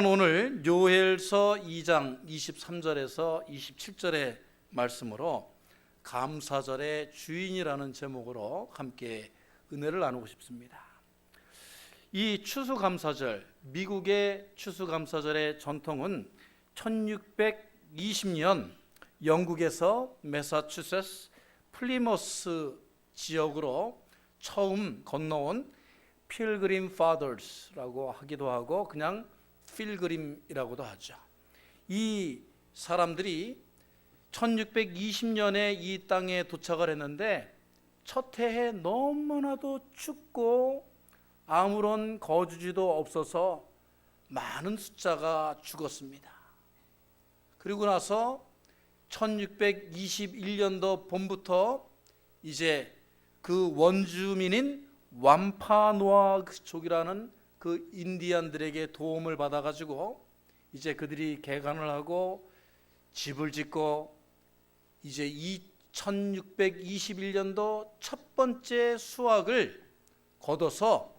오늘 요엘서 2장 23절에서 27절의 말씀으로 감사절의 주인이라는 제목으로 함께 은혜를 나누고 싶습니다. 이 추수감사절, 미국의 추수감사절의 전통은 1620년 영국에서 매사추세츠 플리머스 지역으로 처음 건너온 필그림 파더스라고 하기도 하고 그냥 필그림이라고도 하죠. 이 사람들이 1620년에 이 땅에 도착을 했는데 첫 해에 너무나도 춥고 아무런 거주지도 없어서 많은 숫자가 죽었습니다. 그리고 나서 1621년도 봄부터 이제 그 원주민인 완파노아족이라는 그 인디안들에게 도움을 받아가지고 이제 그들이 개간을 하고 집을 짓고 이제 1621년도 첫 번째 수확을 거둬서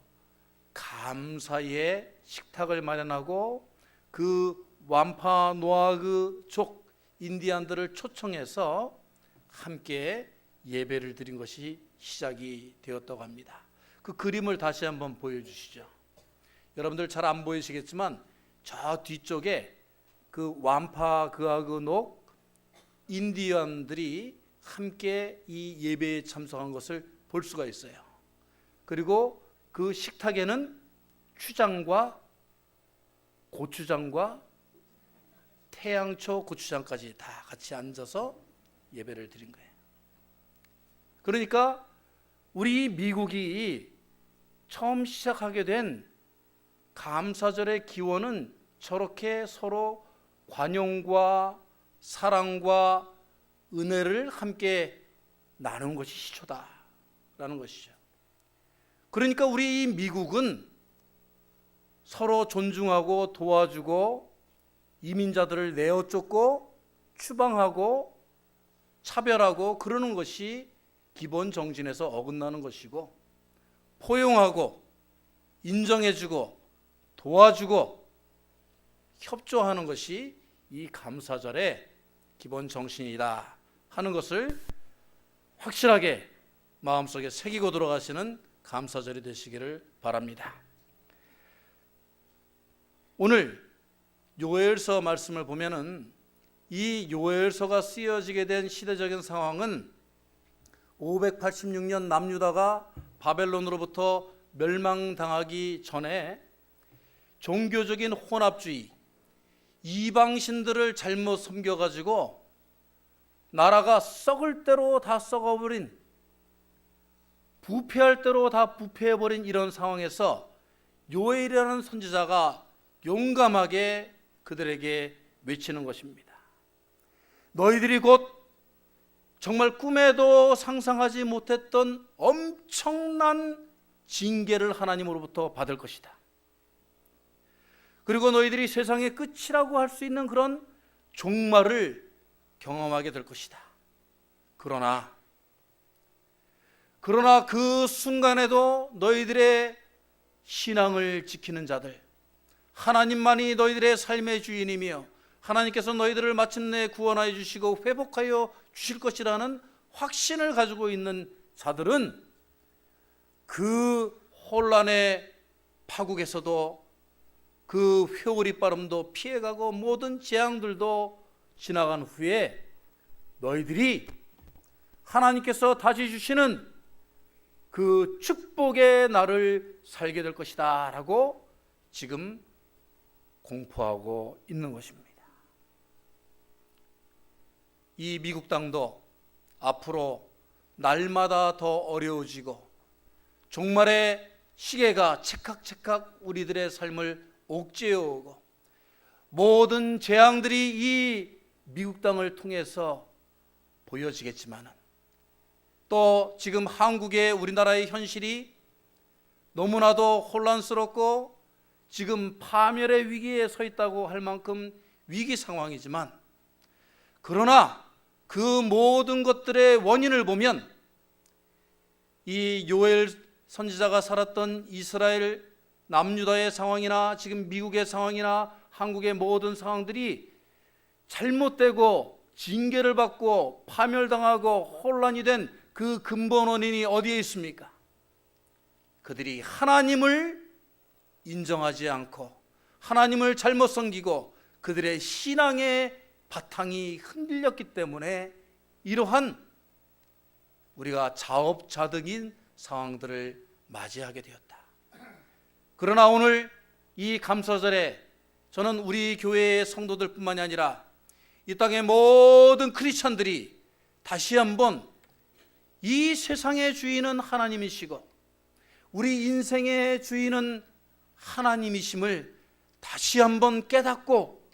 감사의 식탁을 마련하고 그 완파노아족 인디안들을 초청해서 함께 예배를 드린 것이 시작이 되었다고 합니다. 그 그림을 다시 한번 보여주시죠. 여러분들 잘 안 보이시겠지만 저 뒤쪽에 그 완파그아그녹 인디언들이 함께 이 예배에 참석한 것을 볼 수가 있어요. 그리고 그 식탁에는 추장과 고추장과 태양초 고추장까지 다 같이 앉아서 예배를 드린 거예요. 그러니까 우리 미국이 처음 시작하게 된 감사절의 기원은 저렇게 서로 관용과 사랑과 은혜를 함께 나눈 것이 시초다라는 것이죠. 그러니까 우리 미국은 서로 존중하고 도와주고 이민자들을 내어쫓고 추방하고 차별하고 그러는 것이 기본 정신에서 어긋나는 것이고, 포용하고 인정해주고 도와주고 협조하는 것이 이 감사절의 기본 정신이다 하는 것을 확실하게 마음속에 새기고 들어가시는 감사절이 되시기를 바랍니다. 오늘 요엘서 말씀을 보면은 이 요엘서가 쓰여지게 된 시대적인 상황은 586년 남유다가 바벨론으로부터 멸망당하기 전에 종교적인 혼합주의, 이방신들을 잘못 섬겨가지고 나라가 썩을 대로 다 썩어버린, 부패할 대로 다 부패해버린 이런 상황에서 요엘이라는 선지자가 용감하게 그들에게 외치는 것입니다. 너희들이 곧 정말 꿈에도 상상하지 못했던 엄청난 징계를 하나님으로부터 받을 것이다. 그리고 너희들이 세상의 끝이라고 할 수 있는 그런 종말을 경험하게 될 것이다. 그러나 그 순간에도 너희들의 신앙을 지키는 자들, 하나님만이 너희들의 삶의 주인이며 하나님께서 너희들을 마침내 구원하여 주시고 회복하여 주실 것이라는 확신을 가지고 있는 자들은 그 혼란의 파국에서도 그 회오리 바람도 피해가고 모든 재앙들도 지나간 후에 너희들이 하나님께서 다시 주시는 그 축복의 날을 살게 될 것이다 라고 지금 공포하고 있는 것입니다. 이 미국 땅도 앞으로 날마다 더 어려워지고 종말의 시계가 찰칵찰칵 우리들의 삶을 옥죄어오고 모든 재앙들이 이 미국 땅을 통해서 보여지겠지만 또 지금 한국의 우리나라의 현실이 너무나도 혼란스럽고 지금 파멸의 위기에 서 있다고 할 만큼 위기 상황이지만, 그러나 그 모든 것들의 원인을 보면 이 요엘 선지자가 살았던 이스라엘 남유다의 상황이나 지금 미국의 상황이나 한국의 모든 상황들이 잘못되고 징계를 받고 파멸당하고 혼란이 된 그 근본 원인이 어디에 있습니까? 그들이 하나님을 인정하지 않고 하나님을 잘못 섬기고 그들의 신앙의 바탕이 흔들렸기 때문에 이러한 우리가 자업자득인 상황들을 맞이하게 되었다. 그러나 오늘 이 감사절에 저는 우리 교회의 성도들뿐만이 아니라 이 땅의 모든 크리스찬들이 다시 한번 이 세상의 주인은 하나님이시고 우리 인생의 주인은 하나님이심을 다시 한번 깨닫고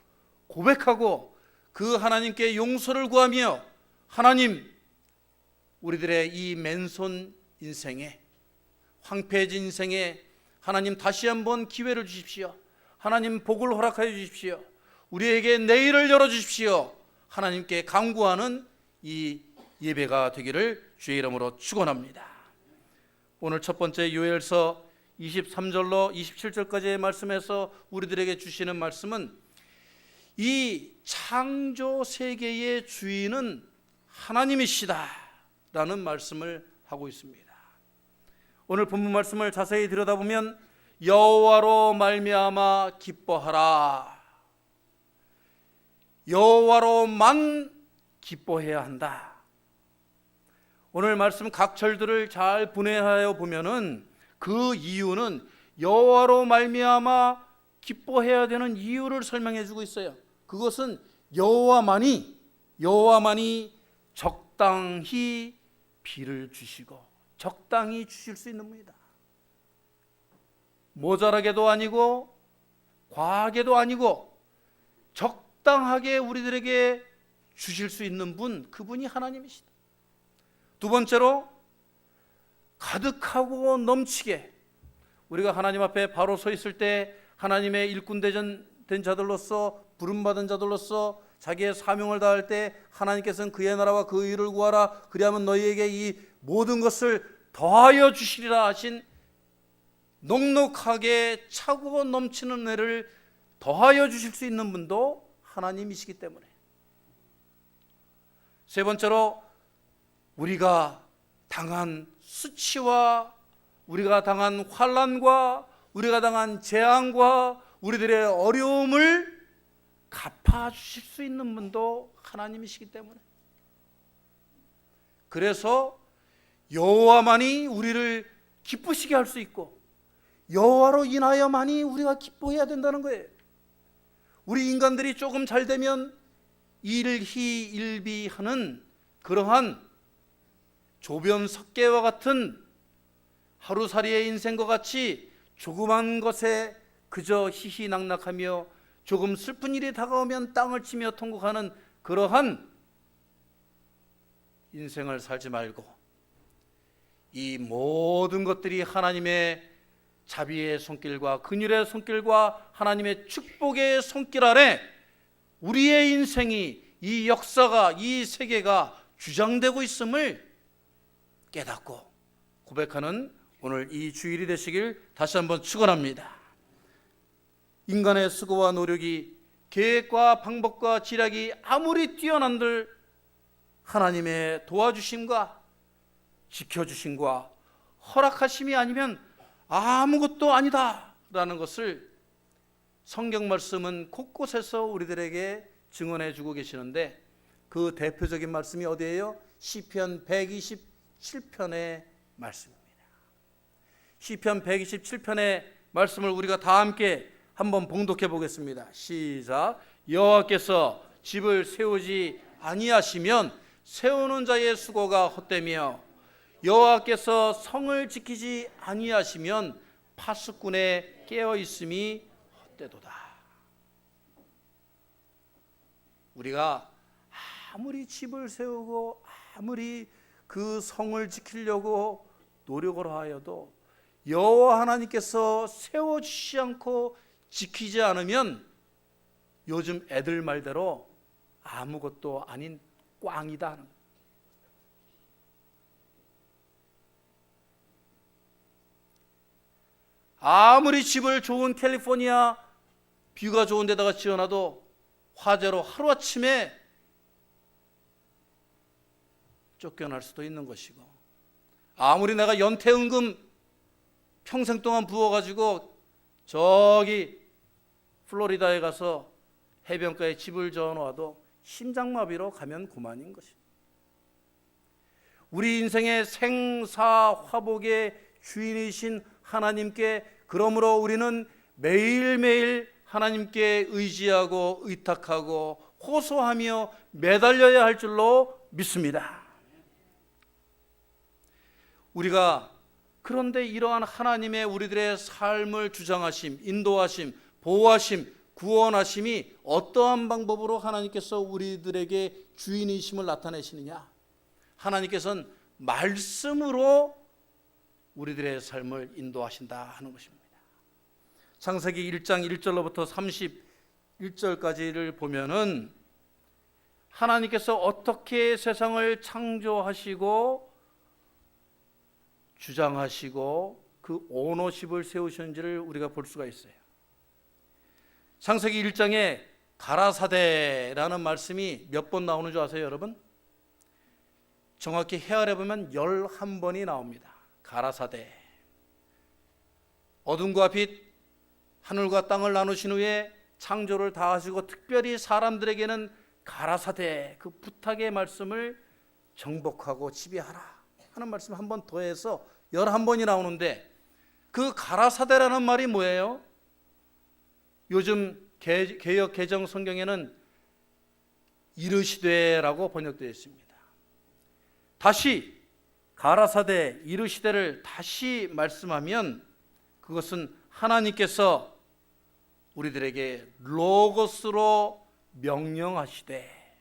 고백하고 그 하나님께 용서를 구하며 하나님, 우리들의 이 맨손 인생에, 황폐해진 인생에 하나님 다시 한번 기회를 주십시오. 하나님 복을 허락하여 주십시오. 우리에게 내일을 열어주십시오. 하나님께 간구하는 이 예배가 되기를 주의 이름으로 축원합니다. 오늘 첫 번째 요엘서 23절로 27절까지의 말씀에서 우리들에게 주시는 말씀은 이 창조 세계의 주인은 하나님이시다 라는 말씀을 하고 있습니다. 오늘 본문 말씀을 자세히 들여다보면 여호와로 말미암아 기뻐하라, 여호와로만 기뻐해야 한다. 오늘 말씀 각 절들을 잘 분해하여 보면은 그 이유는 여호와로 말미암아 기뻐해야 되는 이유를 설명해 주고 있어요. 그것은 여호와만이 적당히 비를 주시고 적당히 주실 수 있는 분이다. 모자라게도 아니고 과하게도 아니고 적당하게 우리들에게 주실 수 있는 분, 그분이 하나님이시다. 두 번째로 가득하고 넘치게 우리가 하나님 앞에 바로 서 있을 때 하나님의 일꾼 된 자들로서 부름받은 자들로서 자기의 사명을 다할 때 하나님께서는 그의 나라와 그 의를 구하라, 그리하면 너희에게 이 모든 것을 더하여 주시리라 하신 넉넉하게 차고 넘치는 은혜를 더하여 주실 수 있는 분도 하나님이시기 때문에. 세 번째로 우리가 당한 수치와 우리가 당한 환난과 우리가 당한 재앙과 우리들의 어려움을 갚아주실 수 있는 분도 하나님이시기 때문에. 그래서 여호와만이 우리를 기쁘시게 할 수 있고 여호와로 인하여만이 우리가 기뻐해야 된다는 거예요. 우리 인간들이 조금 잘 되면 일희일비하는 그러한 조변석계와 같은 하루살이의 인생과 같이 조그만 것에 그저 희희낙낙하며 조금 슬픈 일이 다가오면 땅을 치며 통곡하는 그러한 인생을 살지 말고 이 모든 것들이 하나님의 자비의 손길과 긍휼의 손길과 하나님의 축복의 손길 아래 우리의 인생이, 이 역사가, 이 세계가 주장되고 있음을 깨닫고 고백하는 오늘 이 주일이 되시길 다시 한번 축원합니다. 인간의 수고와 노력이, 계획과 방법과 지략이 아무리 뛰어난들 하나님의 도와주심과 지켜주심과 허락하심이 아니면 아무것도 아니다라는 것을 성경 말씀은 곳곳에서 우리들에게 증언해 주고 계시는데 그 대표적인 말씀이 어디예요? 시편 127편의 말씀입니다. 시편 127편의 말씀을 우리가 다 함께 한번 봉독해 보겠습니다. 시작. 여호와께서 집을 세우지 아니하시면 세우는 자의 수고가 헛되며 여호와께서 성을 지키지 아니하시면 파수꾼의 깨어 있음이 헛되도다. 우리가 아무리 집을 세우고 아무리 그 성을 지키려고 노력을 하여도 여호와 하나님께서 세워주시지 않고 지키지 않으면 요즘 애들 말대로 아무것도 아닌 꽝이다 하는 거예요. 아무리 집을 좋은 캘리포니아 뷰가 좋은 데다가 지어놔도 화재로 하루아침에 쫓겨날 수도 있는 것이고, 아무리 내가 연태은금 평생 동안 부어가지고 저기 플로리다에 가서 해변가에 집을 지어놓아도 심장마비로 가면 그만인 것입니다. 우리 인생의 생사화복의 주인이신 하나님께, 그러므로 우리는 매일매일 하나님께 의지하고 의탁하고 호소하며 매달려야 할 줄로 믿습니다. 우리가 그런데 이러한 하나님의 우리들의 삶을 주장하심, 인도하심, 보호하심, 구원하심이 어떠한 방법으로 하나님께서 우리들에게 주인이심을 나타내시느냐? 하나님께서는 말씀으로 우리들의 삶을 인도하신다 하는 것입니다. 창세기 1장 1절로부터 31절까지를 보면은 하나님께서 어떻게 세상을 창조하시고 주장하시고 그 오너십을 세우셨는지를 우리가 볼 수가 있어요. 창세기 1장에 가라사대라는 말씀이 몇 번 나오는 줄 아세요, 여러분? 정확히 헤아려 보면 11번이 나옵니다. 가라사대. 어둠과 빛, 하늘과 땅을 나누신 후에 창조를 다 하시고 특별히 사람들에게는 가라사대, 그 부탁의 말씀을 정복하고 지배하라 하는 말씀 한 번 더해서 11번이 나오는데, 그 가라사대라는 말이 뭐예요? 요즘 개역 개정 성경에는 이르시되라고 번역되어 있습니다. 다시 가라사대, 이르시되를 다시 말씀하면 그것은 하나님께서 우리들에게 로고스로 명령하시되,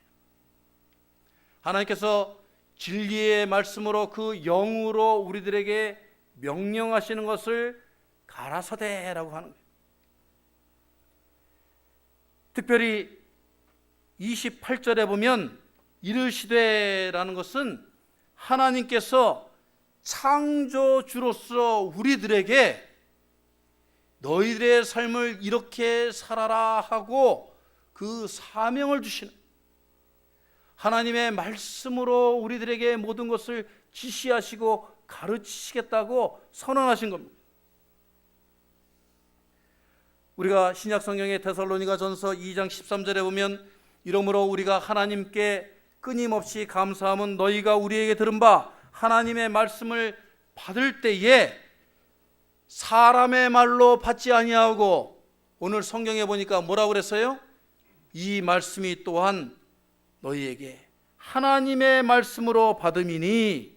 하나님께서 진리의 말씀으로 그 영으로 우리들에게 명령하시는 것을 가라사대라고 하는 거예요. 특별히 28절에 보면 이르시되라는 것은 하나님께서 창조주로서 우리들에게 너희들의 삶을 이렇게 살아라 하고 그 사명을 주시는, 하나님의 말씀으로 우리들에게 모든 것을 지시하시고 가르치시겠다고 선언하신 겁니다. 우리가 신약 성경의 데살로니가전서 2장 13절에 보면 이러므로 우리가 하나님께 끊임없이 감사함은 너희가 우리에게 들은 바 하나님의 말씀을 받을 때에 사람의 말로 받지 아니하고, 오늘 성경에 보니까 뭐라고 그랬어요? 이 말씀이 또한 너희에게 하나님의 말씀으로 받음이니,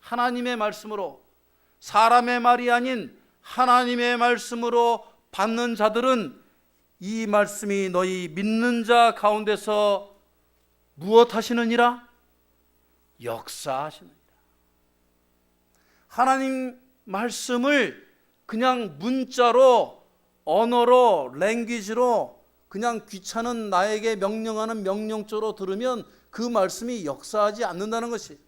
하나님의 말씀으로, 사람의 말이 아닌 하나님의 말씀으로 받는 자들은 이 말씀이 너희 믿는 자 가운데서 무엇 하시느니라? 역사하시느니라. 하나님 말씀을 그냥 문자로, 언어로, 랭귀지로 그냥 귀찮은 나에게 명령하는 명령조로 들으면 그 말씀이 역사하지 않는다는 것이,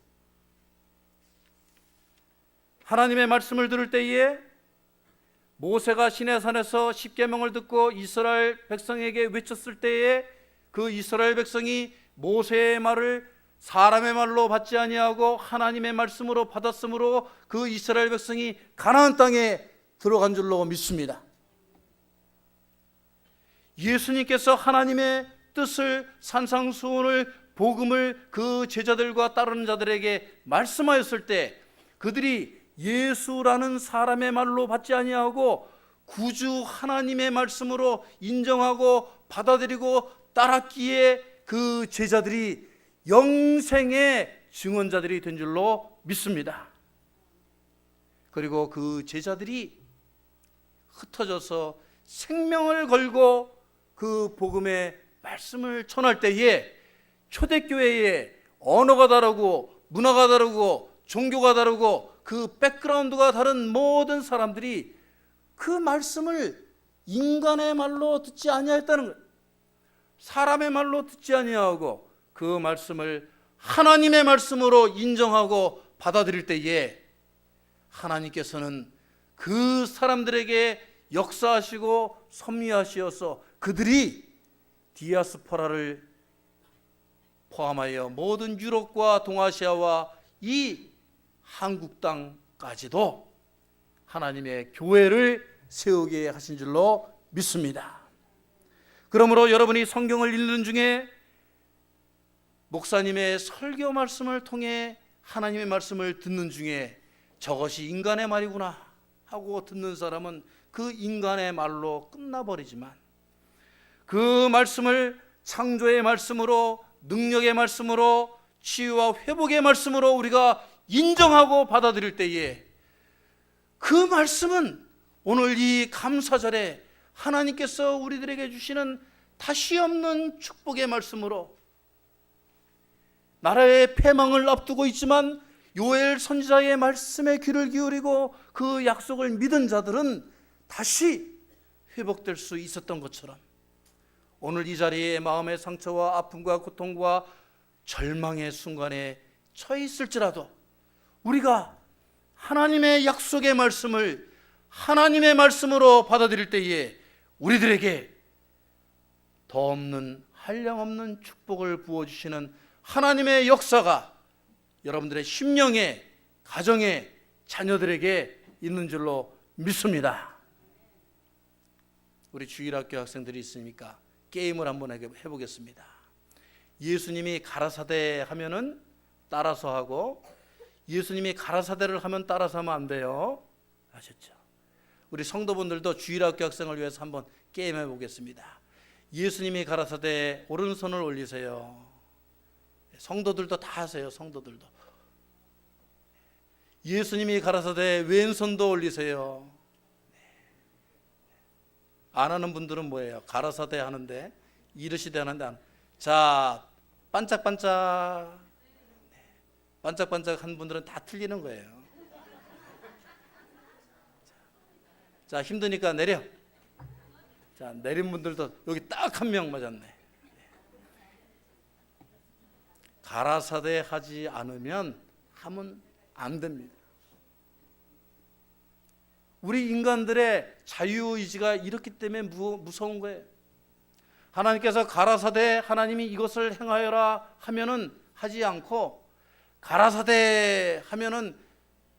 하나님의 말씀을 들을 때에 모세가 시내산에서 십계명을 듣고 이스라엘 백성에게 외쳤을 때에 그 이스라엘 백성이 모세의 말을 사람의 말로 받지 아니하고 하나님의 말씀으로 받았으므로 그 이스라엘 백성이 가나안 땅에 들어간 줄로 믿습니다. 예수님께서 하나님의 뜻을, 산상수훈을, 복음을 그 제자들과 따르는 자들에게 말씀하였을 때 그들이 예수라는 사람의 말로 받지 아니하고 구주 하나님의 말씀으로 인정하고 받아들이고 따랐기에 그 제자들이 영생의 증언자들이 된 줄로 믿습니다. 그리고 그 제자들이 흩어져서 생명을 걸고 그 복음의 말씀을 전할 때에 초대교회에 언어가 다르고 문화가 다르고 종교가 다르고 그 백그라운드가 다른 모든 사람들이 그 말씀을 인간의 말로 듣지 아니하였다는 거예요. 사람의 말로 듣지 아니하고 그 말씀을 하나님의 말씀으로 인정하고 받아들일 때에 하나님께서는 그 사람들에게 역사하시고 섭리하시어서 그들이 디아스포라를 포함하여 모든 유럽과 동아시아와 이 한국 땅까지도 하나님의 교회를 세우게 하신 줄로 믿습니다. 그러므로 여러분이 성경을 읽는 중에 목사님의 설교 말씀을 통해 하나님의 말씀을 듣는 중에 저것이 인간의 말이구나 하고 듣는 사람은 그 인간의 말로 끝나버리지만 그 말씀을 창조의 말씀으로, 능력의 말씀으로, 치유와 회복의 말씀으로 우리가 인정하고 받아들일 때에 그 말씀은 오늘 이 감사절에 하나님께서 우리들에게 주시는 다시 없는 축복의 말씀으로, 나라의 패망을 앞두고 있지만 요엘 선지자의 말씀에 귀를 기울이고 그 약속을 믿은 자들은 다시 회복될 수 있었던 것처럼 오늘 이 자리에 마음의 상처와 아픔과 고통과 절망의 순간에 처해 있을지라도 우리가 하나님의 약속의 말씀을 하나님의 말씀으로 받아들일 때에 우리들에게 더 없는 한량없는 축복을 부어주시는 하나님의 역사가 여러분들의 심령에, 가정에, 자녀들에게 있는 줄로 믿습니다. 우리 주일학교 학생들이 있으니까 게임을 한번 해보겠습니다. 예수님이 가라사대 하면은 따라서 하고, 예수님이 가라사대를 하면 따라서 하면 안 돼요. 아셨죠? 우리 성도분들도 주일학교 학생을 위해서 한번 게임해 보겠습니다. 예수님이 가라사대 오른손을 올리세요. 성도들도 다 하세요. 성도들도. 예수님이 가라사대 왼손도 올리세요. 안 하는 분들은 뭐예요? 가라사대 하는데 이르시대 하는데 안. 자, 반짝반짝. 반짝반짝 한 분들은 다 틀리는 거예요. 자, 힘드니까 내려. 자, 내린 분들도 여기 딱 한 명 맞았네. 가라사대 하지 않으면 하면 안 됩니다. 우리 인간들의 자유의지가 이렇기 때문에 무서운 거예요. 하나님께서 가라사대, 하나님이 이것을 행하여라 하면은 하지 않고, 가라사대 하면은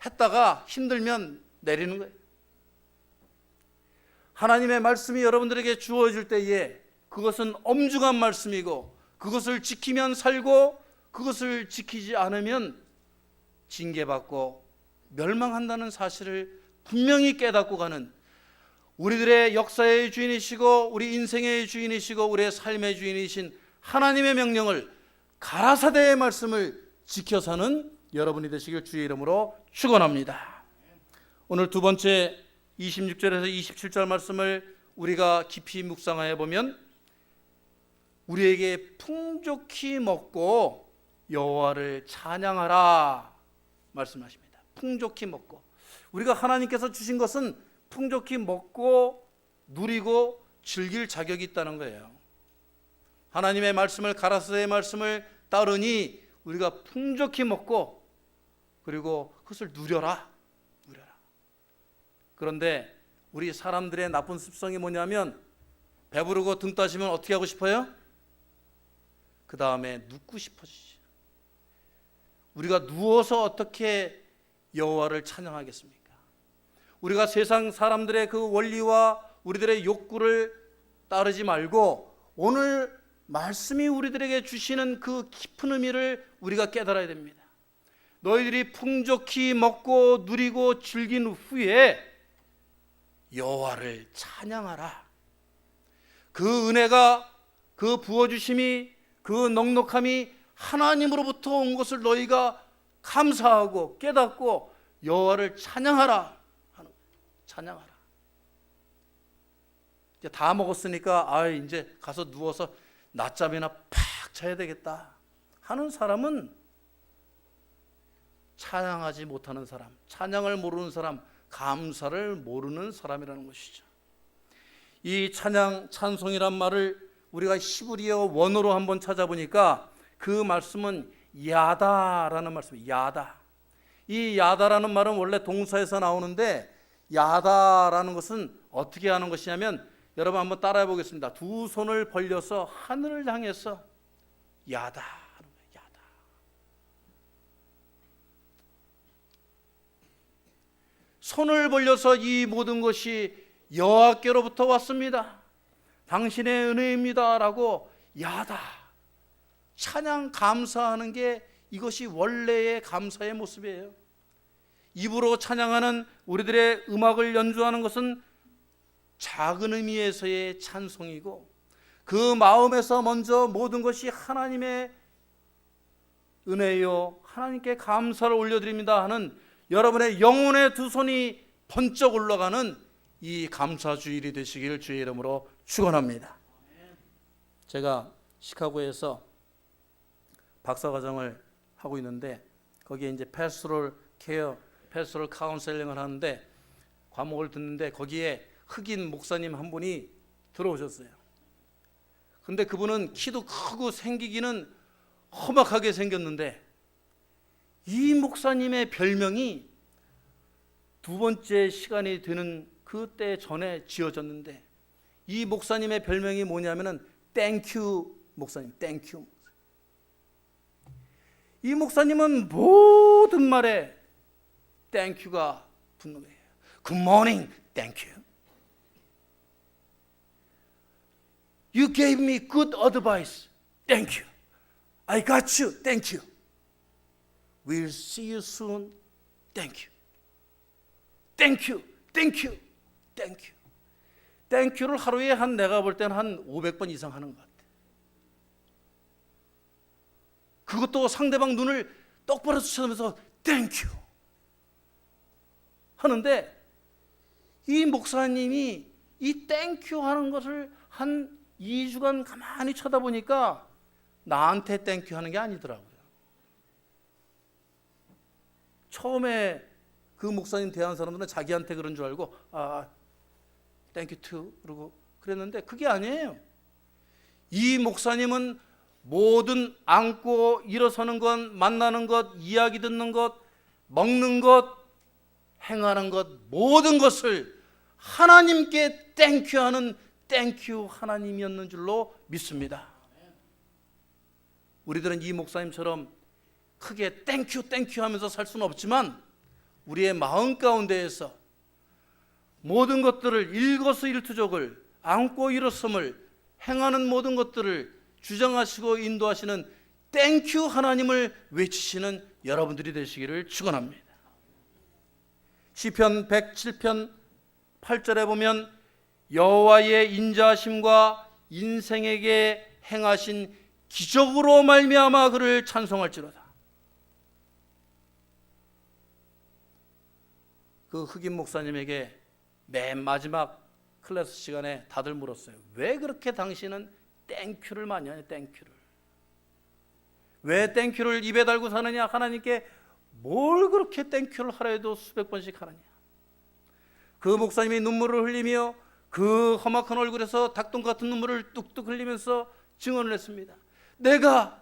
했다가 힘들면 내리는 거예요. 하나님의 말씀이 여러분들에게 주어질 때에 그것은 엄중한 말씀이고, 그것을 지키면 살고 그것을 지키지 않으면 징계받고 멸망한다는 사실을 분명히 깨닫고 가는, 우리들의 역사의 주인이시고 우리 인생의 주인이시고 우리의 삶의 주인이신 하나님의 명령을, 가라사대의 말씀을 지켜 사는 여러분이 되시길 주의 이름으로 축원합니다. 오늘 두 번째 26절에서 27절 말씀을 우리가 깊이 묵상해 보면 우리에게 풍족히 먹고 여호와를 찬양하라 말씀하십니다. 풍족히 먹고, 우리가 하나님께서 주신 것은 풍족히 먹고 누리고 즐길 자격이 있다는 거예요. 하나님의 말씀을, 가라사대의 말씀을 따르니 우리가 풍족히 먹고 그리고 그것을 누려라. 그런데 우리 사람들의 나쁜 습성이 뭐냐면 배부르고 등 따시면 어떻게 하고 싶어요? 그 다음에 눕고 싶어지죠. 우리가 누워서 어떻게 여호와를 찬양하겠습니까? 우리가 세상 사람들의 그 원리와 우리들의 욕구를 따르지 말고 오늘 말씀이 우리들에게 주시는 그 깊은 의미를 우리가 깨달아야 됩니다. 너희들이 풍족히 먹고 누리고 즐긴 후에 여호와를 찬양하라. 그 은혜가, 그 부어주심이, 그 넉넉함이 하나님으로부터 온 것을 너희가 감사하고 깨닫고 여호와를 찬양하라. 찬양하라. 이제 다 먹었으니까 이제 가서 누워서 낮잠이나 팍 자야 되겠다 하는 사람은 찬양하지 못하는 사람, 찬양을 모르는 사람, 감사를 모르는 사람이라는 것이죠. 이 찬양, 찬송이란 말을 우리가 히브리어 원어로 한번 찾아보니까 그 말씀은 야다라는 말씀이에요. 야다. 이 야다라는 말은 원래 동사에서 나오는데, 야다라는 것은 어떻게 하는 것이냐면 여러분 한번 따라해 보겠습니다. 두 손을 벌려서 하늘을 향해서 야다 하는 거예요. 야다. 손을 벌려서 이 모든 것이 여호와께로부터 왔습니다. 당신의 은혜입니다 라고 야다 찬양 감사하는 게 이것이 원래의 감사의 모습이에요. 입으로 찬양하는 우리들의 음악을 연주하는 것은 작은 의미에서의 찬송이고 그 마음에서 먼저 모든 것이 하나님의 은혜요 하나님께 감사를 올려드립니다 하는 여러분의 영혼의 두 손이 번쩍 올라가는 이 감사주일이 되시길 주의 이름으로 축원합니다. 제가 시카고에서 박사과정을 하고 있는데 거기에 이제 패스토럴 케어, 패스토럴 카운셀링을 하는데 과목을 듣는데 거기에 흑인 목사님 한 분이 들어오셨어요. 근데 그분은 키도 크고 생기기는 험악하게 생겼는데 이 목사님의 별명이 두 번째 시간이 되는 그때 전에 지어졌는데 이 목사님의 별명이 뭐냐면은 땡큐 목사님, 땡큐 목사님. 이 목사님은 모든 말에 땡큐가 붙는 거예요. Good morning, thank you. You gave me good advice, thank you. I got you, thank you. We'll see you soon, thank you. Thank you, thank you, thank you. 땡큐를 하루에 한 내가 볼 때는 한 500번 이상 하는 것 같아. 그것도 상대방 눈을 똑바로 쳐다보면서 땡큐 하는데 이 목사님이 이 땡큐 하는 것을 한 2주간 가만히 쳐다보니까 나한테 땡큐 하는 게 아니더라고요. 처음에 그 목사님 대한 사람들은 자기한테 그런 줄 알고 땡큐 투 그러고 그랬는데 그게 아니에요. 이 목사님은 모든 앉고 일어서는 것, 만나는 것, 이야기 듣는 것, 먹는 것, 행하는 것 모든 것을 하나님께 땡큐하는 땡큐 하나님이었는 줄로 믿습니다. 우리들은 이 목사님처럼 크게 땡큐 땡큐 하면서 살 수는 없지만 우리의 마음 가운데에서 모든 것들을 일거수일투족을 앉고 일어섬을 행하는 모든 것들을 주장하시고 인도하시는 땡큐 하나님을 외치시는 여러분들이 되시기를 축원합니다. 시편 107편 8절에 보면 여호와의 인자하심과 인생에게 행하신 기적으로 말미암아 그를 찬송할지로다. 그 흑인 목사님에게 맨 마지막 클래스 시간에 다들 물었어요. 왜 그렇게 당신은 땡큐를 많이 하냐, 땡큐를. 왜 땡큐를 입에 달고 사느냐, 하나님께 뭘 그렇게 땡큐를 하라 해도 수백 번씩 하느냐. 그 목사님이 눈물을 흘리며 그 험악한 얼굴에서 닭똥 같은 눈물을 뚝뚝 흘리면서 증언을 했습니다. 내가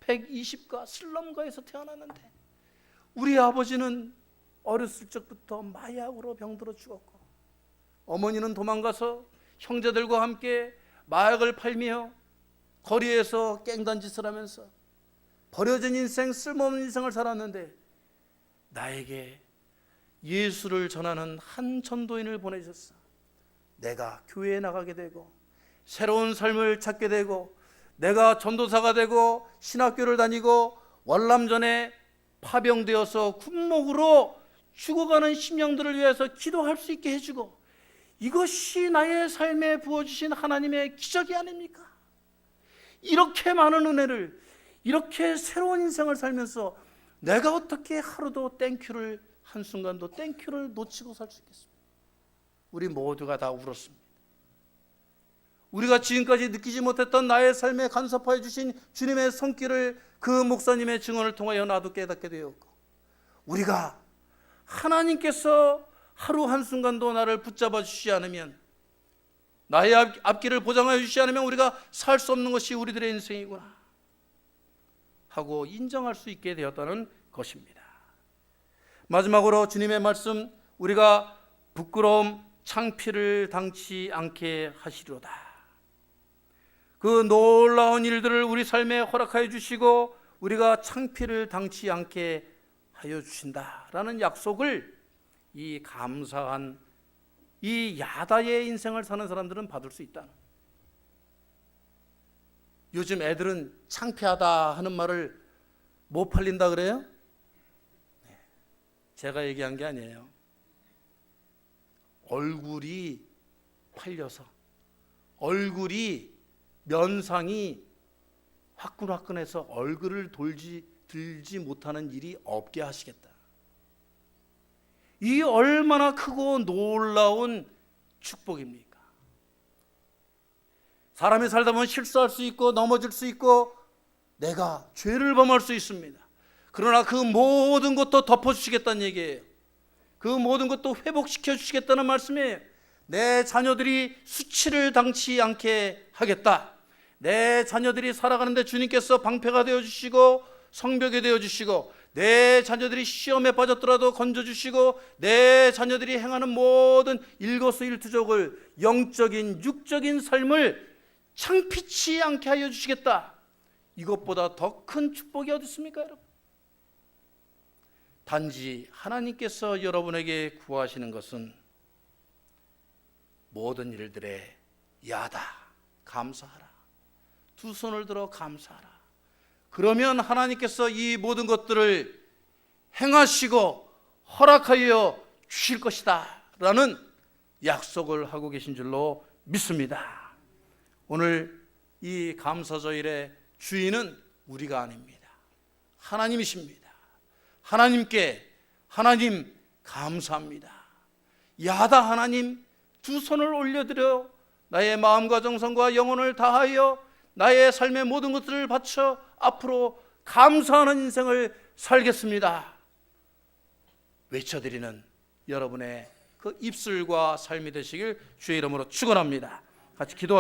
120가 슬럼가에서 태어났는데 우리 아버지는 어렸을 적부터 마약으로 병들어 죽었고 어머니는 도망가서 형제들과 함께 마약을 팔며 거리에서 깽단짓을 하면서 버려진 인생, 쓸모없는 인생을 살았는데 나에게 예수를 전하는 한 전도인을 보내셨어. 내가 교회에 나가게 되고 새로운 삶을 찾게 되고 내가 전도사가 되고 신학교를 다니고 월남전에 파병되어서 군목으로 죽어가는 심령들을 위해서 기도할 수 있게 해주고 이것이 나의 삶에 부어주신 하나님의 기적이 아닙니까? 이렇게 많은 은혜를 이렇게 새로운 인생을 살면서 내가 어떻게 하루도 땡큐를 한순간도 땡큐를 놓치고 살 수 있겠습니까? 우리 모두가 다 울었습니다. 우리가 지금까지 느끼지 못했던 나의 삶에 간섭하여 주신 주님의 손길을 그 목사님의 증언을 통하여 나도 깨닫게 되었고 우리가 하나님께서 하루 한순간도 나를 붙잡아 주시지 않으면 나의 앞길을 보장하여 주시지 않으면 우리가 살 수 없는 것이 우리들의 인생이구나 하고 인정할 수 있게 되었다는 것입니다. 마지막으로 주님의 말씀 우리가 부끄러움, 창피를 당치 않게 하시리로다. 그 놀라운 일들을 우리 삶에 허락하여 주시고 우리가 창피를 당치 않게 하여 주신다라는 약속을 이 감사한 이 야다의 인생을 사는 사람들은 받을 수 있다. 요즘 애들은 창피하다 하는 말을 못 팔린다 그래요? 제가 얘기한 게 아니에요. 얼굴이 팔려서, 얼굴이 면상이 화끈화끈해서 얼굴을 들지 못하는 일이 없게 하시겠다. 이 얼마나 크고 놀라운 축복입니까? 사람이 살다 보면 실수할 수 있고 넘어질 수 있고 내가 죄를 범할 수 있습니다. 그러나 그 모든 것도 덮어주시겠다는 얘기예요. 그 모든 것도 회복시켜 주시겠다는 말씀이에요. 내 자녀들이 수치를 당치 않게 하겠다. 내 자녀들이 살아가는데 주님께서 방패가 되어주시고 성벽이 되어주시고 내 자녀들이 시험에 빠졌더라도 건져주시고 내 자녀들이 행하는 모든 일거수일투족을 영적인 육적인 삶을 창피치 않게 하여 주시겠다. 이것보다 더 큰 축복이 어디 있습니까, 여러분? 단지 하나님께서 여러분에게 구하시는 것은 모든 일들에 야다, 감사하라. 두 손을 들어 감사하라. 그러면 하나님께서 이 모든 것들을 행하시고 허락하여 주실 것이다 라는 약속을 하고 계신 줄로 믿습니다. 오늘 이 감사절의 주인은 우리가 아닙니다. 하나님이십니다. 하나님 감사합니다. 야다 하나님, 두 손을 올려드려 나의 마음과 정성과 영혼을 다하여 나의 삶의 모든 것들을 바쳐 앞으로 감사하는 인생을 살겠습니다. 외쳐드리는 여러분의 그 입술과 삶이 되시길 주의 이름으로 축원합니다. 같이 기도.